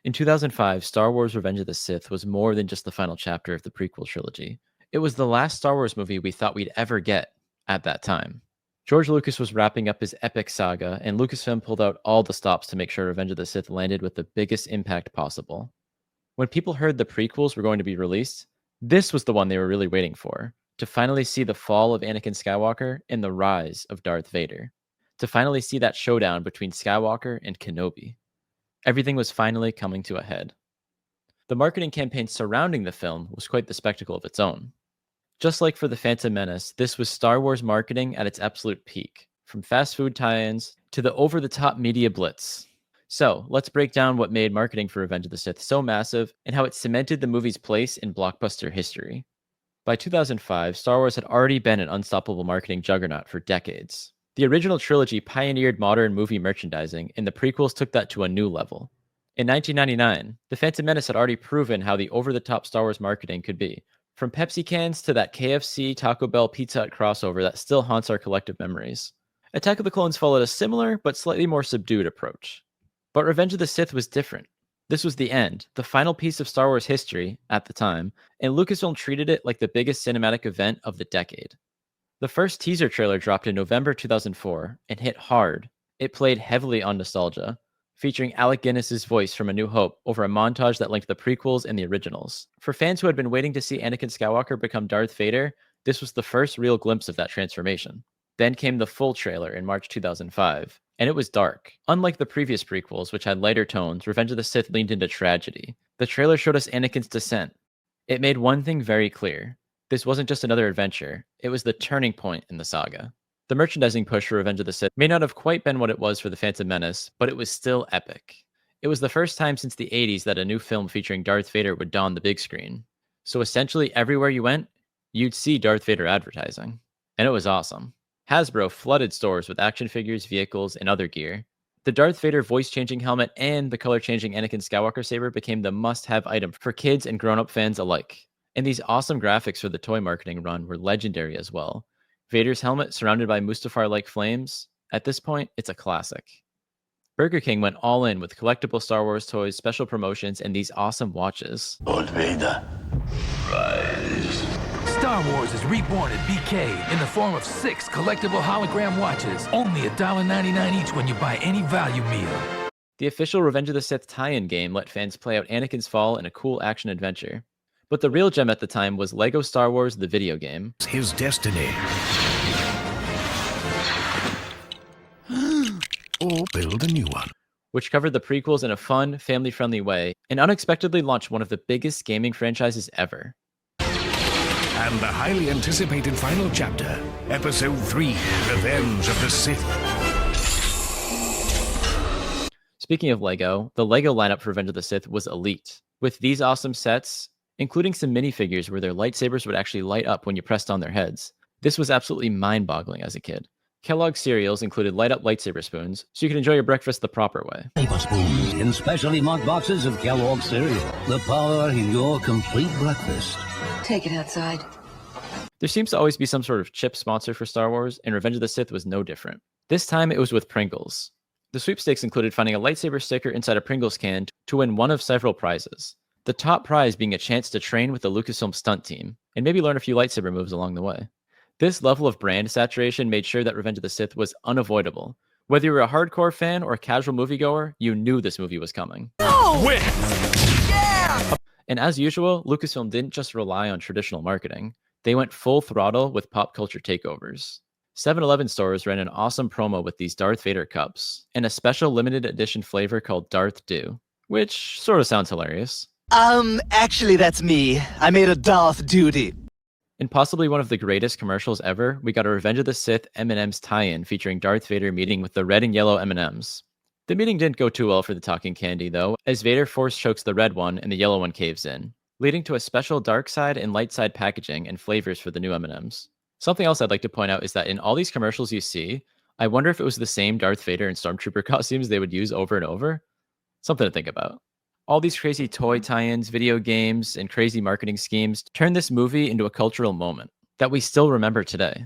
In 2005, Star Wars Revenge of the Sith was more than just the final chapter of the prequel trilogy. It was the last Star Wars movie we thought we'd ever get at that time. George Lucas was wrapping up his epic saga, and Lucasfilm pulled out all the stops to make sure Revenge of the Sith landed with the biggest impact possible. When people heard the prequels were going to be released, this was the one they were really waiting for, to finally see the fall of Anakin Skywalker and the rise of Darth Vader, to finally see that showdown between Skywalker and Kenobi. Everything was finally coming to a head. The marketing campaign surrounding the film was quite the spectacle of its own. Just like for The Phantom Menace, this was Star Wars marketing at its absolute peak, from fast food tie-ins to the over-the-top media blitz. So, let's break down what made marketing for Revenge of the Sith so massive and how it cemented the movie's place in blockbuster history. By 2005, Star Wars had already been an unstoppable marketing juggernaut for decades. The original trilogy pioneered modern movie merchandising, and the prequels took that to a new level. In 1999, The Phantom Menace had already proven how the over-the-top Star Wars marketing could be, from Pepsi cans to that KFC Taco Bell Pizza Hut crossover that still haunts our collective memories. Attack of the Clones followed a similar but slightly more subdued approach. But Revenge of the Sith was different. This was the end, the final piece of Star Wars history at the time, and Lucasfilm treated it like the biggest cinematic event of the decade. The first teaser trailer dropped in November 2004 and hit hard. It played heavily on nostalgia, featuring Alec Guinness's voice from A New Hope over a montage that linked the prequels and the originals. For fans who had been waiting to see Anakin Skywalker become Darth Vader, this was the first real glimpse of that transformation. Then came the full trailer in March 2005, and it was dark. Unlike the previous prequels, which had lighter tones, Revenge of the Sith leaned into tragedy. The trailer showed us Anakin's descent. It made one thing very clear. This wasn't just another adventure, it was the turning point in the saga. The merchandising push for Revenge of the Sith may not have quite been what it was for The Phantom Menace, but it was still epic. It was the first time since the 80s that a new film featuring Darth Vader would don the big screen. So essentially everywhere you went, you'd see Darth Vader advertising. And it was awesome. Hasbro flooded stores with action figures, vehicles, and other gear. The Darth Vader voice-changing helmet and the color-changing Anakin Skywalker saber became the must-have item for kids and grown-up fans alike. And these awesome graphics for the toy marketing run were legendary as well. Vader's helmet surrounded by Mustafar-like flames. At this point, it's a classic. Burger King went all in with collectible Star Wars toys, special promotions, and these awesome watches. Lord Vader, rise. Star Wars is reborn at BK in the form of 6 collectible hologram watches. Only $1.99 each when you buy any value meal. The official Revenge of the Sith tie-in game let fans play out Anakin's fall in a cool action adventure. But the real gem at the time was LEGO Star Wars the video game. His destiny. Or build a new one. Which covered the prequels in a fun, family-friendly way, and unexpectedly launched one of the biggest gaming franchises ever. And the highly anticipated final chapter, Episode 3, Revenge of the Sith. Speaking of LEGO, the LEGO lineup for Revenge of the Sith was elite, with these awesome sets, including some minifigures where their lightsabers would actually light up when you pressed on their heads. This was absolutely mind-boggling as a kid. Kellogg's cereals included light-up lightsaber spoons, so you could enjoy your breakfast the proper way. Spoons in specially marked boxes of Kellogg's cereal. The power in your complete breakfast. Take it outside. There seems to always be some sort of chip sponsor for Star Wars, and Revenge of the Sith was no different. This time it was with Pringles. The sweepstakes included finding a lightsaber sticker inside a Pringles can to win one of several prizes. The top prize being a chance to train with the Lucasfilm stunt team, and maybe learn a few lightsaber moves along the way. This level of brand saturation made sure that Revenge of the Sith was unavoidable. Whether you were a hardcore fan or a casual moviegoer, you knew this movie was coming. Oh! Yeah! And as usual, Lucasfilm didn't just rely on traditional marketing. They went full throttle with pop culture takeovers. 7-Eleven stores ran an awesome promo with these Darth Vader cups, and a special limited edition flavor called Darth Dew, which sort of sounds hilarious. Actually that's me. I made a Darth Duty. In possibly one of the greatest commercials ever, we got a Revenge of the Sith M&M's tie-in featuring Darth Vader meeting with the red and yellow M&Ms. The meeting didn't go too well for the talking candy, though, as Vader force chokes the red one and the yellow one caves in, leading to a special dark side and light side packaging and flavors for the new M&Ms. Something else I'd like to point out is that in all these commercials you see, I wonder if it was the same Darth Vader and Stormtrooper costumes they would use over and over. Something to think about. All these crazy toy tie-ins, video games, and crazy marketing schemes turned this movie into a cultural moment that we still remember today.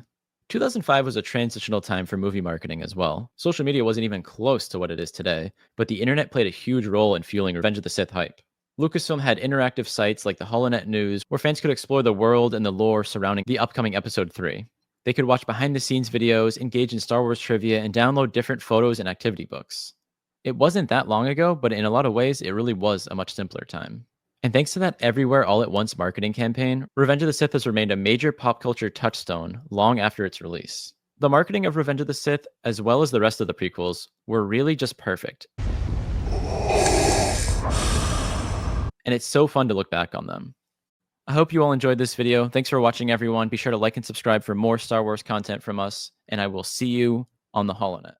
2005 was a transitional time for movie marketing as well. Social media wasn't even close to what it is today, but the internet played a huge role in fueling Revenge of the Sith hype. Lucasfilm had interactive sites like the HoloNet News, where fans could explore the world and the lore surrounding the upcoming Episode 3. They could watch behind-the-scenes videos, engage in Star Wars trivia, and download different photos and activity books. It wasn't that long ago, but in a lot of ways, it really was a much simpler time. And thanks to that everywhere all at once marketing campaign, Revenge of the Sith has remained a major pop culture touchstone long after its release. The marketing of Revenge of the Sith, as well as the rest of the prequels, were really just perfect. And it's so fun to look back on them. I hope you all enjoyed this video. Thanks for watching, everyone. Be sure to like and subscribe for more Star Wars content from us, and I will see you on the HoloNet.